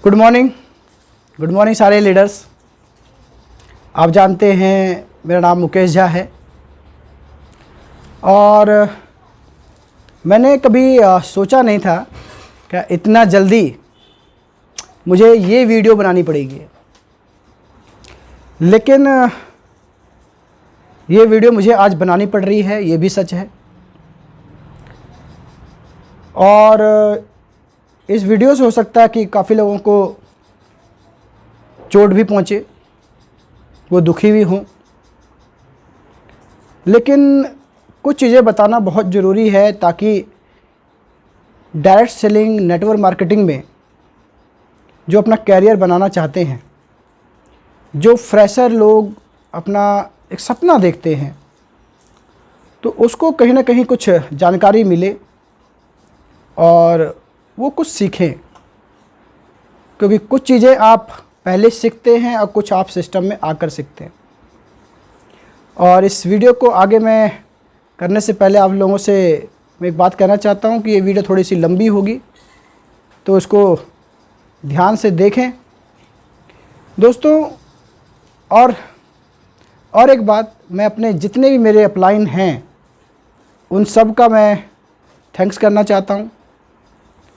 Good morning सारे leaders. आप जानते हैं मेरा नाम मुकेश झा है और मैंने कभी सोचा नहीं था कि इतना जल्दी मुझे ये वीडियो बनानी पड़ेगी, लेकिन ये वीडियो मुझे आज बनानी पड़ रही है, ये भी सच है। और इस वीडियो से हो सकता है कि काफ़ी लोगों को चोट भी पहुँचे, वो दुखी भी हों, लेकिन कुछ चीज़ें बताना बहुत ज़रूरी है ताकि डायरेक्ट सेलिंग नेटवर्क मार्केटिंग में जो अपना कैरियर बनाना चाहते हैं, जो फ्रेशर लोग अपना एक सपना देखते हैं, तो उसको कहीं ना कहीं कुछ जानकारी मिले और वो कुछ सीखें, क्योंकि कुछ चीज़ें आप पहले सीखते हैं और कुछ आप सिस्टम में आकर सीखते हैं। और इस वीडियो को आगे मैं करने से पहले आप लोगों से मैं एक बात कहना चाहता हूं कि ये वीडियो थोड़ी सी लंबी होगी, तो इसको ध्यान से देखें दोस्तों। और एक बात, मैं अपने जितने भी मेरे अपलाइन हैं उन सब का मैं थैंक्स करना चाहता हूं,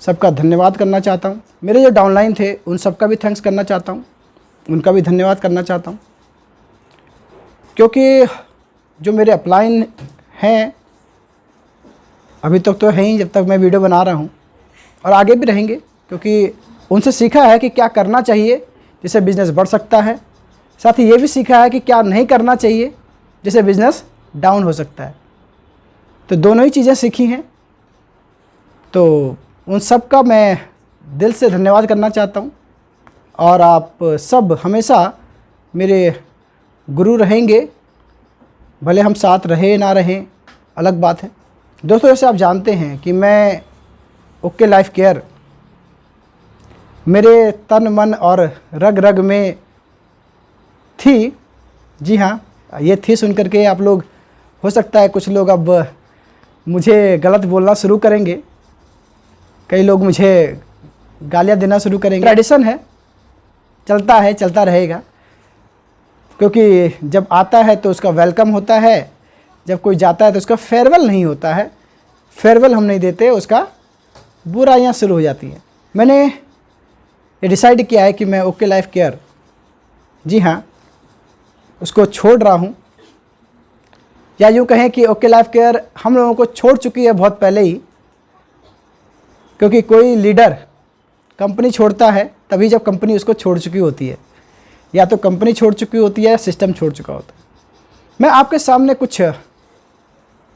सबका धन्यवाद करना चाहता हूं। मेरे जो डाउनलाइन थे उन सब का भी थैंक्स करना चाहता हूं, उनका भी धन्यवाद करना चाहता हूं, क्योंकि जो मेरे अपलाइन हैं अभी तक तो हैं ही जब तक मैं वीडियो बना रहा हूं, और आगे भी रहेंगे, क्योंकि उनसे सीखा है कि क्या करना चाहिए जिससे बिज़नेस बढ़ सकता है। साथ ही ये भी सीखा है कि क्या नहीं करना चाहिए जिससे बिज़नेस डाउन हो सकता है। तो दोनों ही चीज़ें सीखी हैं, तो उन सब का मैं दिल से धन्यवाद करना चाहता हूं। और आप सब हमेशा मेरे गुरु रहेंगे, भले हम साथ रहे ना रहें अलग बात है। दोस्तों, जैसे आप जानते हैं कि मैं ओके लाइफ केयर मेरे तन मन और रग रग में थी। जी हाँ, ये थी सुन करके आप लोग, हो सकता है कुछ लोग अब मुझे गलत बोलना शुरू करेंगे, कई लोग मुझे गालियाँ देना शुरू करेंगे। ट्रेडिशन है, चलता है, चलता रहेगा, क्योंकि जब आता है तो उसका वेलकम होता है, जब कोई जाता है तो उसका फेयरवेल नहीं होता है। फेयरवेल हम नहीं देते, उसका बुराइयाँ शुरू हो जाती हैं। मैंने ये डिसाइड किया है कि मैं ओके लाइफ केयर, जी हाँ, उसको छोड़ रहा हूँ, या यूँ कहें कि ओके लाइफ केयर हम लोगों को छोड़ चुकी है बहुत पहले ही। क्योंकि कोई लीडर कंपनी छोड़ता है तभी जब कंपनी उसको छोड़ चुकी होती है, या तो कंपनी छोड़ चुकी होती है या सिस्टम छोड़ चुका होता है। मैं आपके सामने कुछ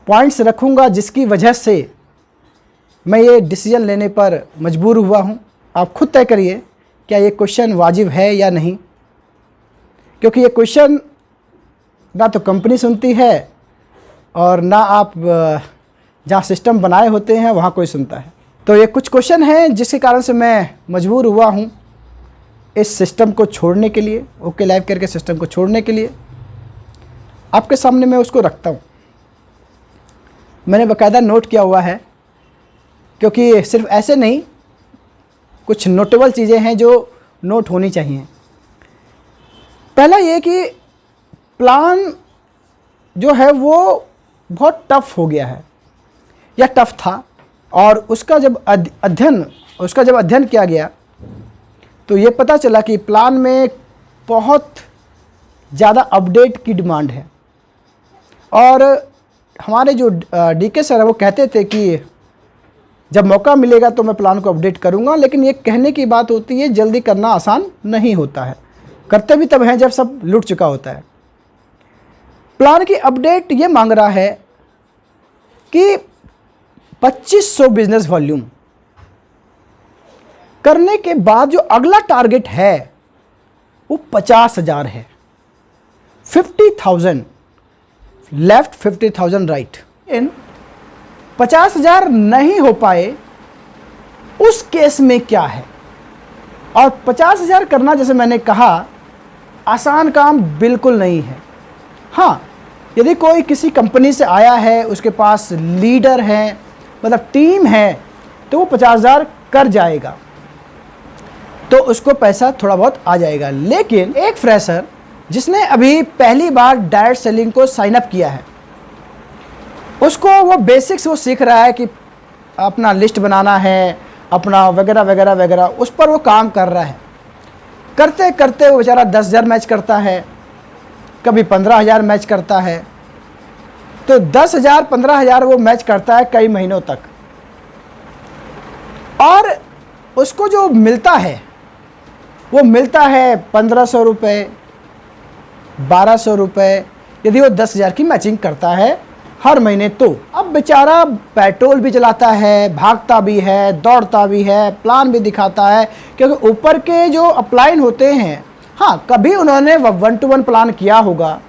पॉइंट्स रखूँगा जिसकी वजह से मैं ये डिसीजन लेने पर मजबूर हुआ हूँ। आप खुद तय करिए क्या ये क्वेश्चन वाजिब है या नहीं, क्योंकि ये क्वेश्चन ना तो कंपनी सुनती है और ना आप जहाँ सिस्टम बनाए होते हैं वहाँ कोई सुनता है। तो ये कुछ क्वेश्चन हैं जिसके कारण से मैं मजबूर हुआ हूँ इस सिस्टम को छोड़ने के लिए, ओके लाइफ केयर के सिस्टम को छोड़ने के लिए। आपके सामने मैं उसको रखता हूँ, मैंने बाकायदा नोट किया हुआ है, क्योंकि सिर्फ ऐसे नहीं, कुछ नोटेबल चीज़ें हैं जो नोट होनी चाहिए। पहला ये कि प्लान जो है वो बहुत टफ हो गया है, या टफ था, और उसका जब अध्ययन किया गया तो ये पता चला कि प्लान में बहुत ज़्यादा अपडेट की डिमांड है। और हमारे जो डीके सर है वो कहते थे कि जब मौका मिलेगा तो मैं प्लान को अपडेट करूँगा, लेकिन ये कहने की बात होती है, जल्दी करना आसान नहीं होता है। करते भी तब हैं जब सब लुट चुका होता है। प्लान की अपडेट ये मांग रहा है कि 2500 बिजनेस वॉल्यूम करने के बाद जो अगला टारगेट है वो 50,000 है। 50,000 लेफ्ट, 50,000 राइट। इन 50,000 नहीं हो पाए उस केस में क्या है? और 50,000 करना, जैसे मैंने कहा, आसान काम बिल्कुल नहीं है। हाँ, यदि कोई किसी कंपनी से आया है, उसके पास लीडर हैं, मतलब टीम है, तो वो 50,000 कर जाएगा। तो उसको पैसा थोड़ा बहुत आ जाएगा। लेकिन एक फ्रेशर जिसने अभी पहली बार डायरेक्ट सेलिंग को साइन अप किया है, उसको वो बेसिक्स वो सीख रहा है कि अपना लिस्ट बनाना है, अपना वगैरह वगैरह वगैरह, उस पर वो काम कर रहा है। करते करते वो बेचारा 10,000 मैच करता है, कभी 15,000 मैच करता है। तो 10,000 15,000 वो मैच करता है कई महीनों तक, और उसको जो मिलता है वो मिलता है 1,500 रुपये, 1,200 रुपये, यदि वो 10,000 की मैचिंग करता है हर महीने। तो अब बेचारा पेट्रोल भी चलाता है, भागता भी है, दौड़ता भी है, प्लान भी दिखाता है, क्योंकि ऊपर के जो अपलाइन होते हैं, हाँ कभी उन्होंने 1-to-1 प्लान किया होगा,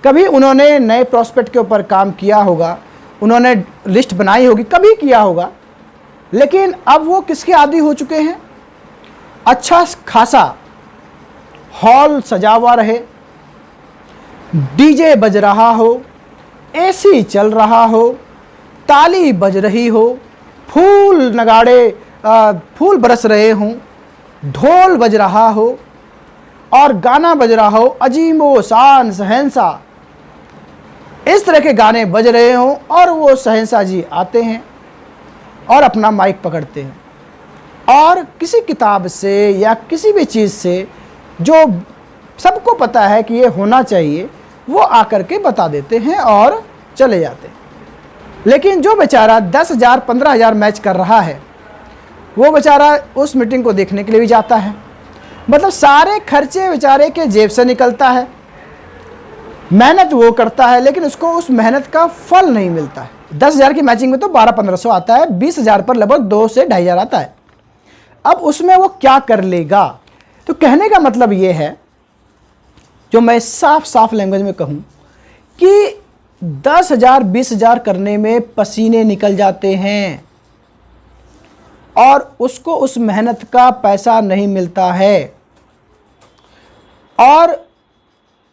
कभी उन्होंने नए प्रॉस्पेक्ट के ऊपर काम किया होगा, उन्होंने लिस्ट बनाई होगी, कभी किया होगा। लेकिन अब वो किसके आदी हो चुके हैं? अच्छा खासा हॉल सजा हुआ रहे, डीजे बज रहा हो, एसी चल रहा हो, ताली बज रही हो, फूल नगाड़े फूल बरस रहे हों, ढोल बज रहा हो और गाना बज रहा हो, अजीमो शान शहंशाह, इस तरह के गाने बज रहे हों, और वो शहंशाह जी आते हैं और अपना माइक पकड़ते हैं और किसी किताब से या किसी भी चीज़ से जो सबको पता है कि ये होना चाहिए, वो आकर के बता देते हैं और चले जाते हैं। लेकिन जो बेचारा 10,000 15,000 मैच कर रहा है, वो बेचारा उस मीटिंग को देखने के लिए भी जाता है। मतलब सारे खर्चे बेचारे के जेब से निकलता है, मेहनत वो करता है, लेकिन उसको उस मेहनत का फल नहीं मिलता है। 10,000 की मैचिंग में तो 12-1500 आता है, 20,000 पर लगभग 2 से 2,500 आता है। अब उसमें वो क्या कर लेगा? तो कहने का मतलब ये है, जो मैं साफ साफ लैंग्वेज में कहूँ, कि 10,000 20,000 करने में पसीने निकल जाते हैं और उसको उस मेहनत का पैसा नहीं मिलता है। और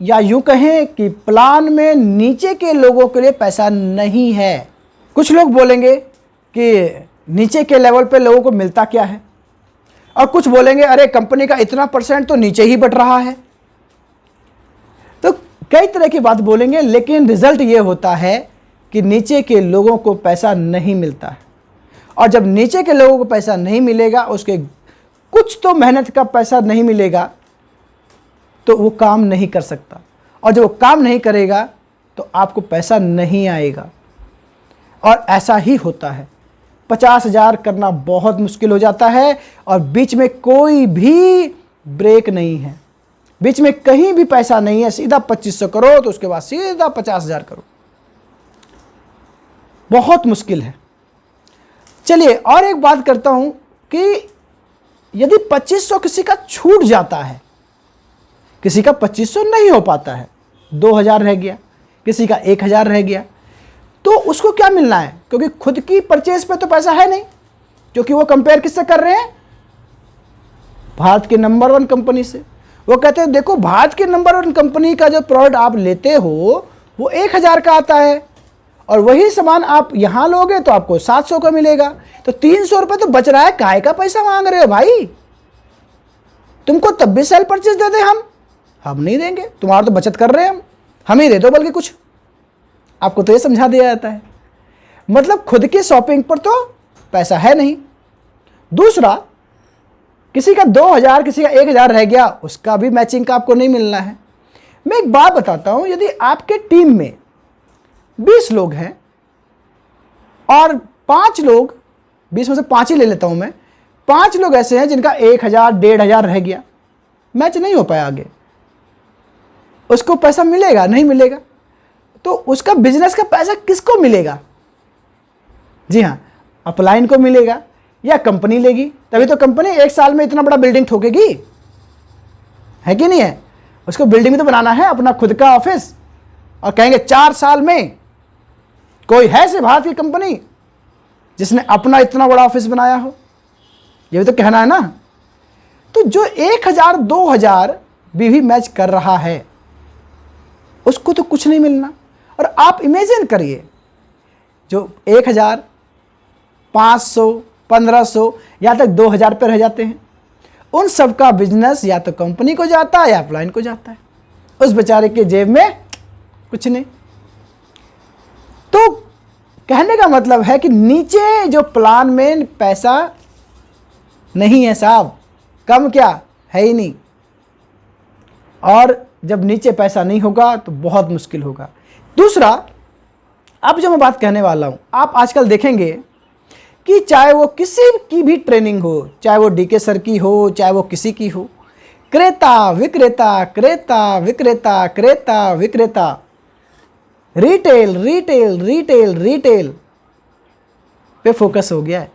या यूं कहें कि प्लान में नीचे के लोगों के लिए पैसा नहीं है। कुछ लोग बोलेंगे कि नीचे के लेवल पे लोगों को मिलता क्या है, और कुछ बोलेंगे अरे कंपनी का इतना % तो नीचे ही बट रहा है। तो कई तरह की बात बोलेंगे, लेकिन रिजल्ट ये होता है कि नीचे के लोगों को पैसा नहीं मिलता है। और जब नीचे के लोगों को पैसा नहीं मिलेगा, उसके कुछ तो मेहनत का पैसा नहीं मिलेगा, तो वो काम नहीं कर सकता, और जब वो काम नहीं करेगा तो आपको पैसा नहीं आएगा। और ऐसा ही होता है। 50,000 करना बहुत मुश्किल हो जाता है, और बीच में कोई भी ब्रेक नहीं है, बीच में कहीं भी पैसा नहीं है। सीधा 2500 करो तो उसके बाद सीधा 50,000 करो, बहुत मुश्किल है। चलिए और एक बात करता हूं कि यदि 2500 किसी का छूट जाता है, किसी का 2500 नहीं हो पाता है, 2,000 रह गया, किसी का 1,000 रह गया, तो उसको क्या मिलना है? क्योंकि खुद की परचेज पे तो पैसा है नहीं, क्योंकि वो कंपेयर किससे कर रहे हैं? भारत की नंबर 1 कंपनी से। वो कहते हैं देखो भारत की नंबर 1 कंपनी का जो प्रोडक्ट आप लेते हो वो 1,000 का आता है, और वही सामान आप यहाँ लोगे तो आपको 700 का मिलेगा। तो 300 रुपये तो बच रहा है, काहे का पैसा मांग रहे हो भाई? तुमको तब भी सेल परचेज दे दे हम नहीं देंगे, तुम्हारा तो बचत कर रहे हैं हम ही दे दो, बल्कि कुछ आपको तो ये समझा दिया जाता है। मतलब खुद की शॉपिंग पर तो पैसा है नहीं। दूसरा, किसी का 2,000 किसी का 1,000 रह गया, उसका भी मैचिंग का आपको नहीं मिलना है। मैं एक बात बताता हूं, यदि आपके टीम में 20 लोग हैं और 5 लोग, 20 में से 5 ही ले लेता हूं मैं, 5 लोग ऐसे हैं जिनका 1,000 1,500 रह गया, मैच नहीं हो पाया आगे, उसको पैसा मिलेगा नहीं मिलेगा? तो उसका बिजनेस का पैसा किसको मिलेगा? जी हाँ, अपलाइन को मिलेगा या कंपनी लेगी? तभी तो कंपनी 1 साल में इतना बड़ा बिल्डिंग ठोकेगी, है कि नहीं है? उसको बिल्डिंग तो बनाना है, अपना खुद का ऑफिस, और कहेंगे 4 साल में कोई है से भारत की कंपनी जिसने अपना इतना बड़ा ऑफिस बनाया हो? ये भी तो कहना है ना। तो जो 1,000 2,000 भी मैच कर रहा है, उसको तो कुछ नहीं मिलना। और आप इमेजिन करिए, जो 1,000 500 1,500 यहाँ तक 2,000 पे रह जाते हैं, उन सब का बिजनेस या तो कंपनी को जाता है या अपलाइन को जाता है, उस बेचारे के जेब में कुछ नहीं। तो कहने का मतलब है कि नीचे जो प्लान में पैसा नहीं है साहब, कम क्या है ही नहीं, और जब नीचे पैसा नहीं होगा तो बहुत मुश्किल होगा। दूसरा, अब जो मैं बात कहने वाला हूं, आप आजकल देखेंगे कि चाहे वो किसी की भी ट्रेनिंग हो, चाहे वो डीके सर की हो, चाहे वो किसी की हो, क्रेता विक्रेता, क्रेता विक्रेता, क्रेता विक्रेता, रिटेल रिटेल रिटेल रिटेल पे फोकस हो गया है।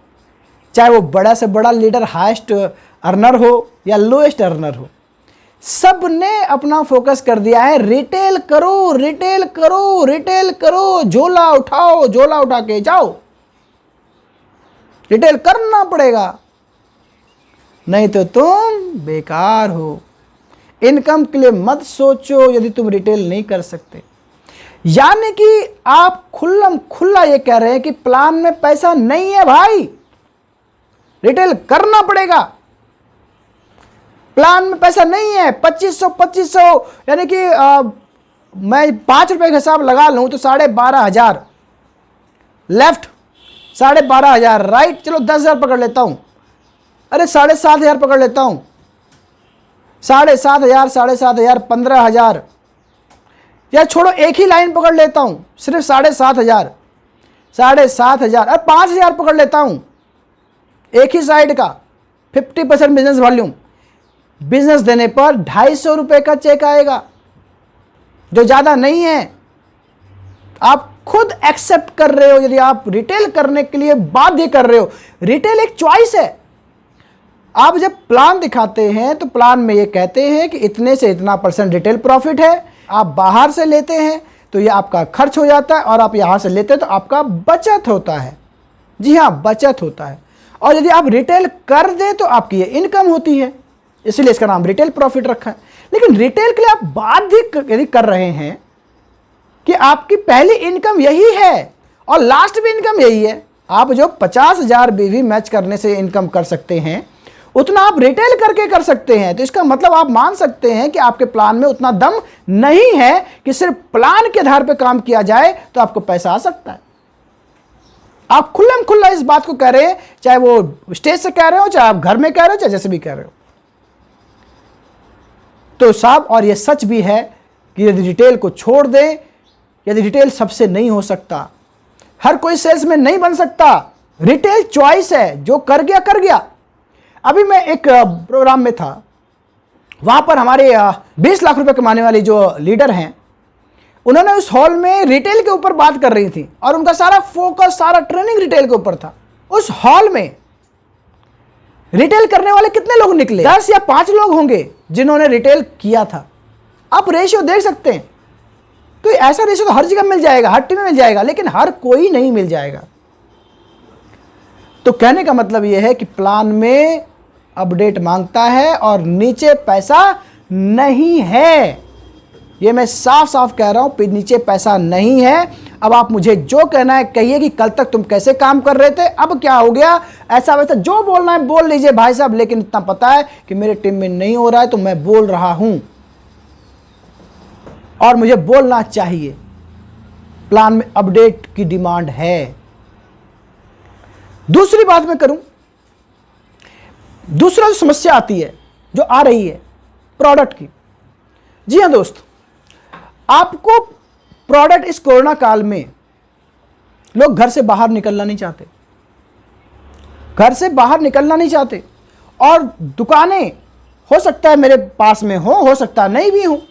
चाहे वो बड़ा से बड़ा लीडर, हाईएस्ट अर्नर हो या लोएस्ट अर्नर हो, सब ने अपना फोकस कर दिया है रिटेल करो, रिटेल करो, रिटेल करो, झोला उठाओ, झोला उठा के जाओ, रिटेल करना पड़ेगा, नहीं तो तुम बेकार हो। इनकम के लिए मत सोचो यदि तुम रिटेल नहीं कर सकते। यानी कि आप खुल्लम खुल्ला ये कह रहे हैं कि प्लान में पैसा नहीं है भाई, रिटेल करना पड़ेगा। प्लान में पैसा नहीं है, 2500 यानी कि मैं 5 रुपए का हिसाब लगा लूं तो 12,500 लेफ्ट, 12,500 राइट, चलो 10,000 पकड़ लेता हूं, अरे 7,500 पकड़ लेता हूं, 7,500, 7,500, 15,000, या छोड़ो एक ही लाइन पकड़ लेता हूं, सिर्फ 7,500, 7,500, अरे 5,000 पकड़ लेता हूं एक ही साइड का, 50% बिजनेस वॉल्यूम। बिजनेस देने पर 250 रुपए का चेक आएगा, जो ज्यादा नहीं है। आप खुद एक्सेप्ट कर रहे हो यदि आप रिटेल करने के लिए बाध्य कर रहे हो। रिटेल एक चॉइस है। आप जब प्लान दिखाते हैं तो प्लान में ये कहते हैं कि इतने से इतना % रिटेल प्रॉफिट है, आप बाहर से लेते हैं तो ये आपका खर्च हो जाता है, और आप यहां से लेते हैं तो आपका बचत होता है। जी हाँ, बचत होता है। और यदि आप रिटेल कर दें तो आपकी ये इनकम होती है, इसलिए इसका नाम रिटेल प्रॉफिट रखा है। लेकिन रिटेल के लिए आप बाध्य यदि कर रहे हैं कि आपकी पहली इनकम यही है और लास्ट भी इनकम यही है, आप जो 50,000 बीवी मैच करने से इनकम कर सकते हैं उतना आप रिटेल करके कर सकते हैं, तो इसका मतलब आप मान सकते हैं कि आपके प्लान में उतना दम नहीं है कि सिर्फ प्लान के आधार पर काम किया जाए तो आपको पैसा आ सकता है। आप खुल्लम खुल्ला इस बात को कह रहे हैं, चाहे वो स्टेज से कह रहे हो, चाहे आप घर में कह रहे हो, चाहे जैसे भी कह रहे हो। तो साहब, और ये सच भी है कि यदि रिटेल को छोड़ दें, यदि रिटेल सबसे नहीं हो सकता, हर कोई सेल्समैन नहीं बन सकता, रिटेल चॉइस है, जो कर गया कर गया। अभी मैं एक प्रोग्राम में था, वहां पर हमारे 20 लाख रुपए कमाने वाली जो लीडर हैं, उन्होंने उस हॉल में रिटेल के ऊपर बात कर रही थी और उनका सारा फोकस, सारा ट्रेनिंग रिटेल के ऊपर था। उस हॉल में रिटेल करने वाले कितने लोग निकले? 10 या 5 लोग होंगे जिन्होंने रिटेल किया था। आप रेशियो देख सकते हैं। तो ऐसा रेशियो तो हर जगह मिल जाएगा, हर टीम में मिल जाएगा, लेकिन हर कोई नहीं मिल जाएगा। तो कहने का मतलब यह है कि प्लान में अपडेट मांगता है और नीचे पैसा नहीं है। ये मैं साफ साफ कह रहा हूं, नीचे पैसा नहीं है। अब आप मुझे जो कहना है कहिए कि कल तक तुम कैसे काम कर रहे थे, अब क्या हो गया, ऐसा वैसा जो बोलना है बोल लीजिए भाई साहब, लेकिन इतना पता है कि मेरे टीम में नहीं हो रहा है तो मैं बोल रहा हूं और मुझे बोलना चाहिए। प्लान में अपडेट की डिमांड है। दूसरी बात मैं करूं, दूसरा जो समस्या आती है, जो आ रही है प्रोडक्ट की। जी हां दोस्त, आपको प्रोडक्ट इस कोरोना काल में लोग घर से बाहर निकलना नहीं चाहते, घर से बाहर निकलना नहीं चाहते, और दुकानें हो सकता है मेरे पास में हो सकता है नहीं भी हो।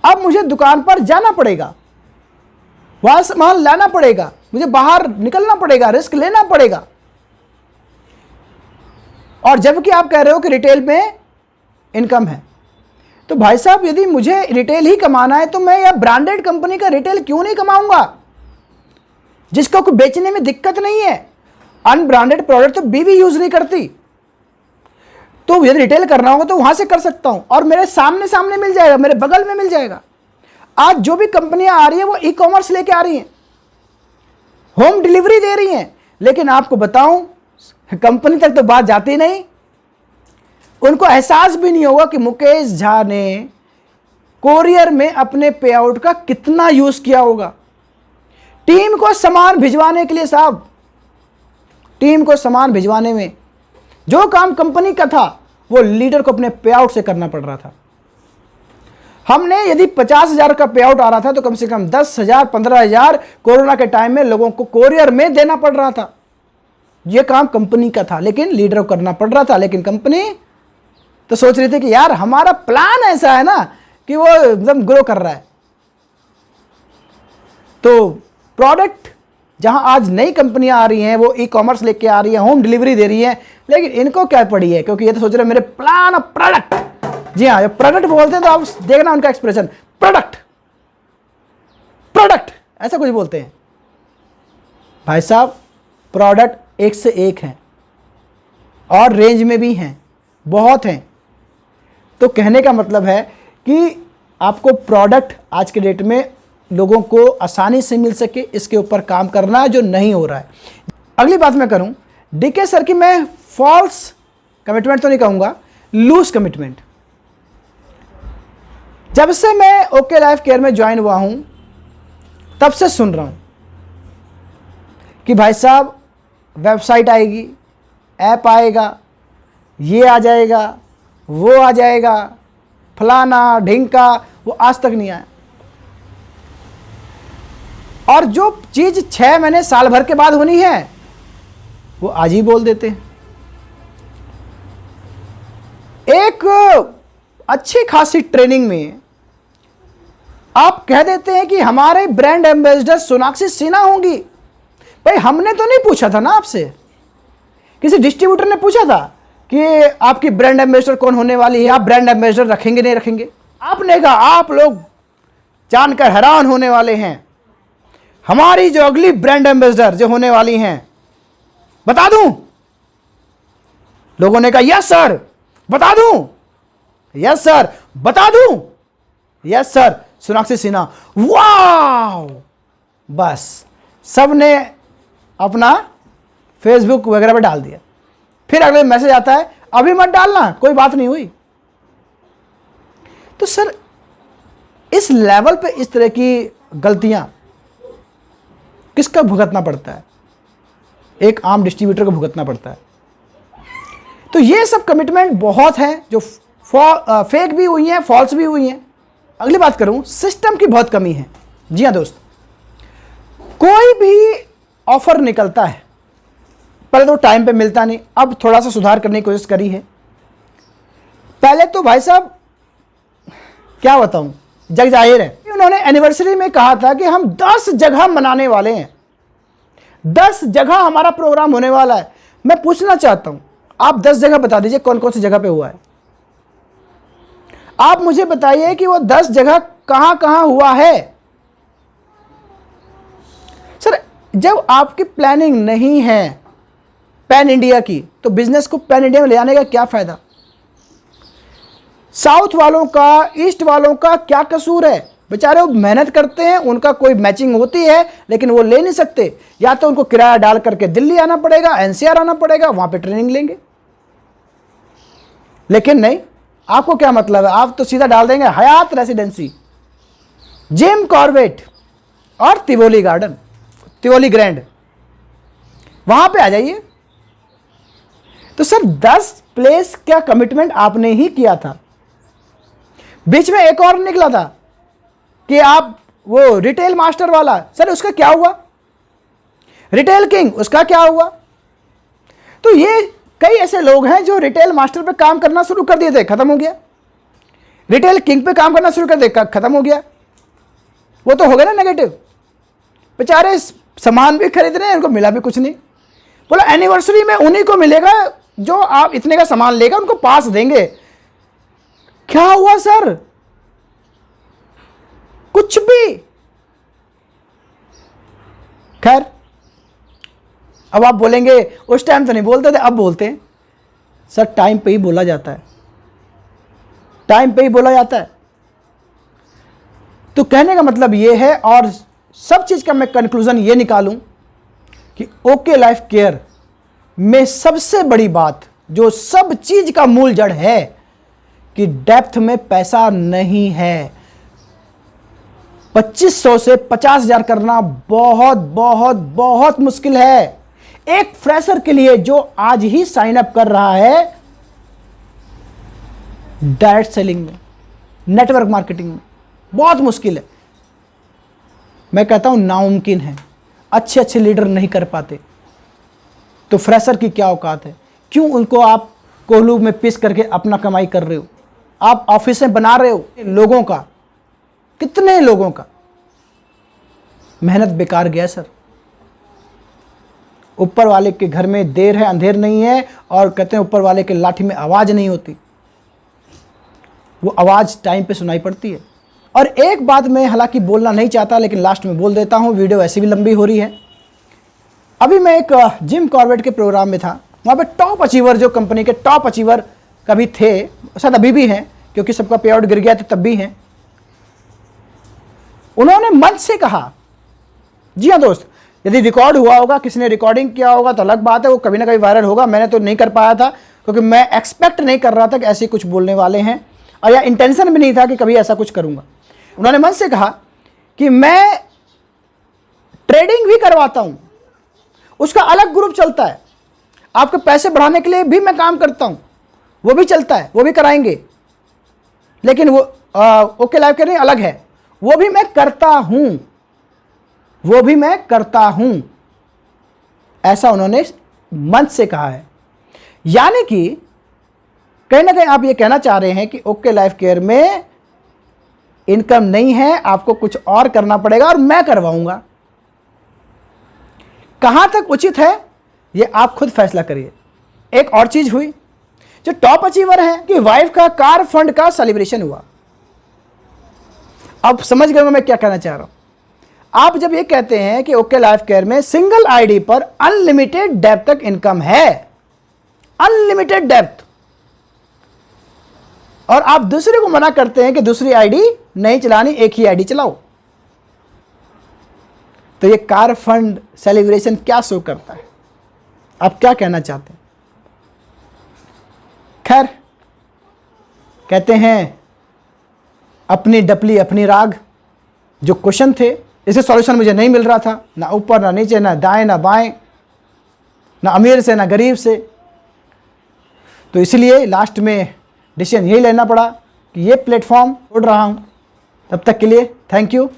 अब मुझे दुकान पर जाना पड़ेगा, वहां सामान लाना पड़ेगा, मुझे बाहर निकलना पड़ेगा, रिस्क लेना पड़ेगा। और जबकि आप कह रहे हो कि रिटेल में इनकम है, तो भाई साहब यदि मुझे रिटेल ही कमाना है तो मैं या ब्रांडेड कंपनी का रिटेल क्यों नहीं कमाऊंगा, जिसको कोई बेचने में दिक्कत नहीं है। अनब्रांडेड प्रोडक्ट तो बीवी यूज नहीं करती, तो यदि रिटेल करना होगा तो वहां से कर सकता हूं, और मेरे सामने सामने मिल जाएगा, मेरे बगल में मिल जाएगा। आज जो भी कंपनियां आ रही है वो ई कॉमर्स लेके आ रही हैं, होम डिलीवरी दे रही हैं, लेकिन आपको बताऊं कंपनी तक तो बात जाती नहीं। उनको एहसास भी नहीं होगा कि मुकेश झा ने कोरियर में अपने पे आउट का कितना यूज किया होगा। टीम को सामान भिजवाने के लिए साहब, टीम को सामान भिजवाने में जो काम कंपनी का था वो लीडर को अपने पे आउट से करना पड़ रहा था। हमने यदि 50,000 का पे आउट आ रहा था तो कम से कम 10,000 15,000 कोरोना के टाइम में लोगों को कोरियर में देना पड़ रहा था। यह काम कंपनी का था लेकिन लीडर को करना पड़ रहा था। लेकिन कंपनी तो सोच रही थी कि यार हमारा प्लान ऐसा है ना कि वो एकदम ग्रो कर रहा है। तो प्रोडक्ट जहां आज नई कंपनियां आ रही हैं, वो ई कॉमर्स लेके आ रही हैं, होम डिलीवरी दे रही हैं, लेकिन इनको क्या पड़ी है, क्योंकि ये तो सोच रहे मेरे प्लान ऑफ प्रोडक्ट। जी हाँ, जब प्रोडक्ट बोलते हैं तो आप देखना उनका एक्सप्रेशन, प्रोडक्ट प्रोडक्ट ऐसा कुछ बोलते हैं। भाई साहब प्रोडक्ट एक से एक हैं और रेंज में भी हैं, बहुत हैं। तो कहने का मतलब है कि आपको प्रोडक्ट आज के डेट में लोगों को आसानी से मिल सके, इसके ऊपर काम करना है जो नहीं हो रहा है। अगली बात मैं करूं, डीके सर की मैं फॉल्स कमिटमेंट तो नहीं कहूंगा, लूज कमिटमेंट। जब से मैं ओके लाइफ केयर में ज्वाइन हुआ हूं तब से सुन रहा हूं कि भाई साहब वेबसाइट आएगी, ऐप आएगा, ये आ जाएगा, वो आ जाएगा, फलाना ढिंका, वो आज तक नहीं आया। और जो चीज 6 महीने साल भर के बाद होनी है वो आज ही बोल देते हैं। एक अच्छी खासी ट्रेनिंग में आप कह देते हैं कि हमारे ब्रांड एम्बेसडर सोनाक्षी सिन्हा होंगी। भाई हमने तो नहीं पूछा था ना आपसे, किसी डिस्ट्रीब्यूटर ने पूछा था कि आपकी ब्रांड एम्बेसडर कौन होने वाली है, आप ब्रांड एम्बेसडर रखेंगे नहीं रखेंगे। आपने कहा आप लोग जानकर हैरान होने वाले हैं, हमारी जो अगली ब्रांड एम्बेसडर जो होने वाली हैं बता दूं। लोगों ने कहा यस सर बता दूं, यस सर बता दूं, यस सर सोनाक्षी सिन्हा। वाह, बस सबने अपना फेसबुक वगैरह पे डाल दिया। फिर अगले मैसेज आता है अभी मत डालना, कोई बात नहीं हुई। तो सर इस लेवल पे इस तरह की गलतियां किसका भुगतना पड़ता है? एक आम डिस्ट्रीब्यूटर को भुगतना पड़ता है। तो ये सब कमिटमेंट बहुत हैं जो फेक भी हुई हैं, फॉल्स भी हुई हैं। अगली बात करूं, सिस्टम की बहुत कमी है। जी हाँ दोस्त, कोई भी ऑफर निकलता है पहले तो टाइम पे मिलता नहीं, अब थोड़ा सा सुधार करने की कोशिश करी है। पहले तो भाई साहब क्या बताऊं, जग जाहिर है उन्होंने एनिवर्सरी में कहा था कि हम 10 जगह मनाने वाले हैं, 10 जगह हमारा प्रोग्राम होने वाला है। मैं पूछना चाहता हूं आप 10 जगह बता दीजिए कौन कौन सी जगह पे हुआ है। आप मुझे बताइए कि वो 10 जगह कहां कहां हुआ है। सर जब आपकी प्लानिंग नहीं है पैन इंडिया की तो बिजनेस को पैन इंडिया में ले आने का क्या फायदा? साउथ वालों का, ईस्ट वालों का क्या कसूर है? बेचारे वो मेहनत करते हैं, उनका कोई मैचिंग होती है लेकिन वो ले नहीं सकते। या तो उनको किराया डाल करके दिल्ली आना पड़ेगा, एनसीआर आना पड़ेगा, वहां पे ट्रेनिंग लेंगे। लेकिन नहीं, आपको क्या मतलब है, आप तो सीधा डाल देंगे हयात रेसिडेंसी, जिम कॉर्बेट और तिवोली गार्डन, तिवोली ग्रैंड, वहां पे आ जाइए। तो सर 10 प्लेस क्या कमिटमेंट आपने ही किया था। बीच में एक और निकला था कि आप वो रिटेल मास्टर वाला, सर उसका क्या हुआ? रिटेल किंग, उसका क्या हुआ? तो ये कई ऐसे लोग हैं जो रिटेल मास्टर पे काम करना शुरू कर दिए थे, खत्म हो गया। रिटेल किंग पे काम करना शुरू कर दिया, खत्म हो गया। वो तो हो गया ना नेगेटिव। बेचारे सामान भी खरीद रहे हैं, उनको मिला भी कुछ नहीं। बोला एनिवर्सरी में उन्हीं को मिलेगा जो आप इतने का सामान लेगा उनको पास देंगे। क्या हुआ सर? कुछ भी। खैर अब आप बोलेंगे उस टाइम तो नहीं बोलते थे, अब बोलते हैं। सर टाइम पे ही बोला जाता है, टाइम पे ही बोला जाता है। तो कहने का मतलब ये है, और सब चीज का मैं कंक्लूजन ये निकालूं कि ओके लाइफ केयर में सबसे बड़ी बात जो सब चीज का मूल जड़ है कि डेप्थ में पैसा नहीं है। 2500 से 50,000 करना बहुत बहुत बहुत मुश्किल है एक फ्रेशर के लिए जो आज ही साइन अप कर रहा है डायरेक्ट सेलिंग में, नेटवर्क मार्केटिंग में। बहुत मुश्किल है, मैं कहता हूं नामुमकिन है। अच्छे अच्छे लीडर नहीं कर पाते, तो फ्रेशर की क्या औकात है? क्यों उनको आप कोहलू में पिस करके अपना कमाई कर रहे हो? आप ऑफिसें बना रहे हो लोगों का, कितने लोगों का मेहनत बेकार गया सर। ऊपर वाले के घर में देर है अंधेर नहीं है, और कहते हैं ऊपर वाले के लाठी में आवाज नहीं होती, वो आवाज टाइम पे सुनाई पड़ती है। और एक बात मैं हालांकि बोलना नहीं चाहता, लेकिन लास्ट में बोल देता हूं, वीडियो ऐसी भी लंबी हो रही है। अभी मैं एक जिम कॉर्बेट के प्रोग्राम में था, वहां पे टॉप अचीवर, जो कंपनी के टॉप अचीवर कभी थे, शायद अभी भी हैं क्योंकि सबका पे आउट गिर गया तो तब भी हैं, उन्होंने मंच से कहा, जी हाँ दोस्त, यदि रिकॉर्ड हुआ होगा, किसी ने रिकॉर्डिंग किया होगा तो अलग बात है, वो कभी ना कभी वायरल होगा। मैंने तो नहीं कर पाया था क्योंकि मैं एक्सपेक्ट नहीं कर रहा था कि ऐसे कुछ बोलने वाले हैं, और या इंटेंशन भी नहीं था कि कभी ऐसा कुछ करूंगा। उन्होंने मंच से कहा कि मैं ट्रेडिंग भी करवाता हूं, उसका अलग ग्रुप चलता है, आपके पैसे बढ़ाने के लिए भी मैं काम करता हूं, वो भी चलता है, वो भी कराएंगे, लेकिन वो ओके लाइव करने अलग है, वो भी मैं करता हूं, वो भी मैं करता हूं। ऐसा उन्होंने मंच से कहा है। यानी कि कहीं ना कहीं आप ये कहना चाह रहे हैं कि ओके लाइफ केयर में इनकम नहीं है, आपको कुछ और करना पड़ेगा और मैं करवाऊंगा। कहां तक उचित है ये आप खुद फैसला करिए। एक और चीज हुई, जो टॉप अचीवर है कि वाइफ का कार फंड का सेलिब्रेशन हुआ। अब समझ गए मैं क्या कहना चाह रहा हूं। आप जब ये कहते हैं कि ओके लाइफ केयर में सिंगल आईडी पर अनलिमिटेड डेप्थ तक इनकम है, अनलिमिटेड डेप्थ, और आप दूसरे को मना करते हैं कि दूसरी आईडी नहीं चलानी, एक ही आईडी चलाओ, तो ये कार फंड सेलिब्रेशन क्या शो करता है? आप क्या कहना चाहते हैं? खैर, कहते हैं अपनी डपली अपनी राग। जो क्वेश्चन थे, इसके सॉल्यूशन मुझे नहीं मिल रहा था, ना ऊपर ना नीचे, ना दाएं ना बाएं, ना अमीर से ना गरीब से, तो इसलिए लास्ट में डिसीजन यही लेना पड़ा कि ये प्लेटफॉर्म छोड़ रहा हूं। तब तक के लिए thank you.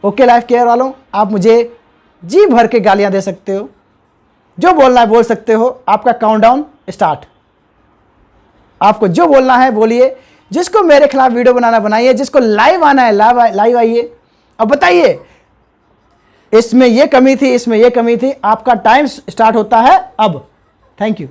Okay life care वालों, आप मुझे जी भर के गालियां दे सकते हो, जो बोलना है बोल सकते हो। आपका काउंटडाउन स्टार्ट, आपको जो बोलना है बोलिए। जिसको मेरे खिलाफ वीडियो बनाना बनाइए, जिसको लाइव आना है लाइव आइए। अब बताइए, इसमें ये कमी थी, इसमें ये कमी थी। आपका टाइम स्टार्ट होता है अब। Thank you.